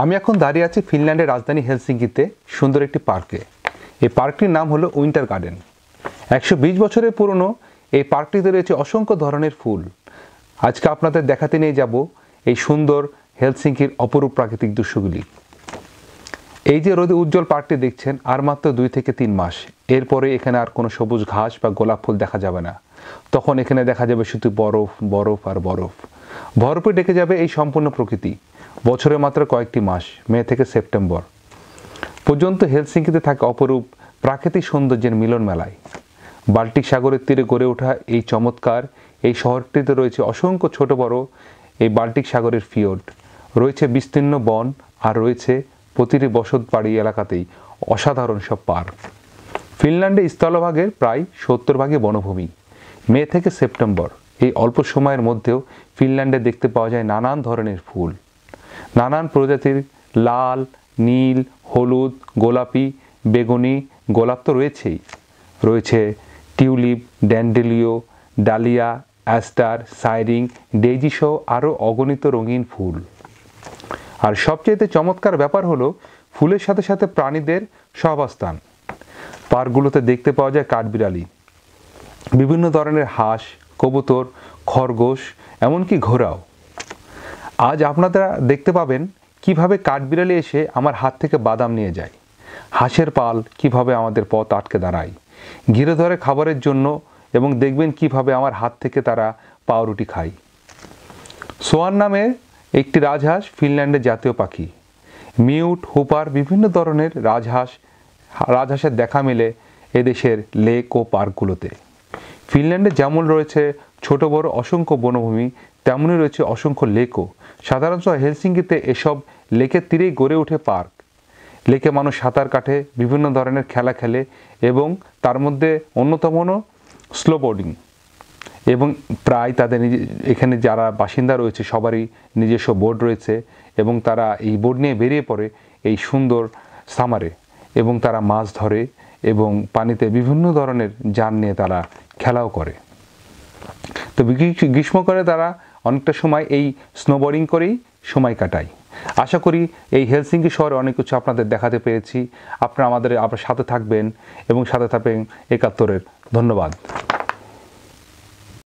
আমি এখন দাঁড়িয়ে আছি ফিনল্যান্ডের রাজধানী হেলসিঙ্কিতে সুন্দর একটি পার্কে। এই পার্কটির নাম হলো উইন্টার গার্ডেন। 120 বছরের পুরনো এই পার্কটিতে রয়েছে অসংখ্য ধরনের ফুল। আজকে আপনাদের দেখাতে নিয়ে যাব এই সুন্দর হেলসিঙ্কির অপরূপ প্রাকৃতিক দৃশ্যগুলি। এই যে রোদে উজ্জ্বল পার্কটি দেখছেন, আর মাত্র 2 থেকে 3 মাস এরপরে এখানে আর কোনো সবুজ ঘাস বা গোলাপ ফুল দেখা যাবে না। তখন এখানে দেখা যাবে শুধু বরফ, বরফ আর বরফ। বরফে ডেকে যাবে এই সম্পূর্ণ প্রকৃতি। বছরে মাত্র কয়েকটি মাস, মে থেকে সেপ্টেম্বর পর্যন্ত হেলসিঙ্কিতে থাকে অপরূপ প্রাকৃতিক সৌন্দর্যের মিলন মেলায়। বাল্টিক সাগরের তীরে গড়ে ওঠা এই চমৎকার এই শহরটিতে রয়েছে অসংখ্য ছোট বড় এই বাল্টিক সাগরের ফিয়র্ড, রয়েছে বিস্তীর্ণ বন, আর রয়েছে প্রতিটি বসতবাড়ি এলাকাতেই অসাধারণ সব পার্ক। ফিনল্যান্ডে স্থলভাগের প্রায় 70 ভাগই বনভূমি। মে থেকে সেপ্টেম্বর এই অল্প সময়ের মধ্যেও ফিনল্যান্ডে দেখতে পাওয়া যায় নানান ধরনের ফুল, নানান প্রজাতির লাল, নীল, হলুদ, গোলাপি, বেগুনি, গোলাপ তো রয়েছেই, রয়েছে টিউলিপ, ড্যান্ডেলিও, ডালিয়া, অ্যাস্টার, সাইরিং, ডেইজি সহ আরও অগণিত রঙিন ফুল। আর সবচেয়ে চমৎকার ব্যাপার হলো ফুলের সাথে সাথে প্রাণীদের সহাবস্থান। পার্কগুলোতে দেখতে পাওয়া যায় কাঠবিড়ালি, বিভিন্ন ধরনের হাঁস, কবুতর, খরগোশ, এমনকি ঘোড়াও। আজ আপনারা দেখতে পাবেন কিভাবে কাঠবিড়ালি এসে আমার হাত থেকে বাদাম নিয়ে যায়, হাঁসের পাল কিভাবে আমাদের পথ আটকে দাঁড়ায়, ঘিরে ধরে খাবারের জন্য, এবং দেখবেন কিভাবে আমার হাত থেকে তারা পাউরুটি খায়। সোয়ান নামে একটি রাজহাঁস ফিনল্যান্ডের জাতীয় পাখি। মিউট, হুপার, বিভিন্ন ধরনের রাজহাঁসের দেখা মেলে এদেশের লেক ও পার্কগুলোতে। ফিনল্যান্ডে যেমন রয়েছে ছোট বড় অসংখ্য বনভূমি, তেমনই রয়েছে অসংখ্য লেকও। সাধারণত হেলসিঙ্কিতে এসব লেকের তীরেই গড়ে ওঠে পার্ক। লেকে মানুষ সাঁতার কাটে, বিভিন্ন ধরনের খেলা খেলে, এবং তার মধ্যে অন্যতম হলো স্নোবোর্ডিং। এবং প্রায় তাদের এখানে যারা বাসিন্দা রয়েছে সবারই নিজস্ব বোর্ড রয়েছে, এবং তারা এই বোর্ড নিয়ে বেরিয়ে পড়ে এই সুন্দর সামারে, এবং তারা মাছ ধরে এবং পানিতে বিভিন্ন ধরনের যান নিয়ে তারা খেলাও করে। তো গ্রীষ্মকালে তারা অনেকটা সময় এই স্নোবোর্ডিং করেই সময় কাটায়। আশা করি এই হেলসিঙ্কি শহরে অনেক কিছু আপনাদের দেখাতে পেরেছি। আপনারা আমাদের সাথে থাকবেন এবং সাথে থাকবেন 71-এর। ধন্যবাদ।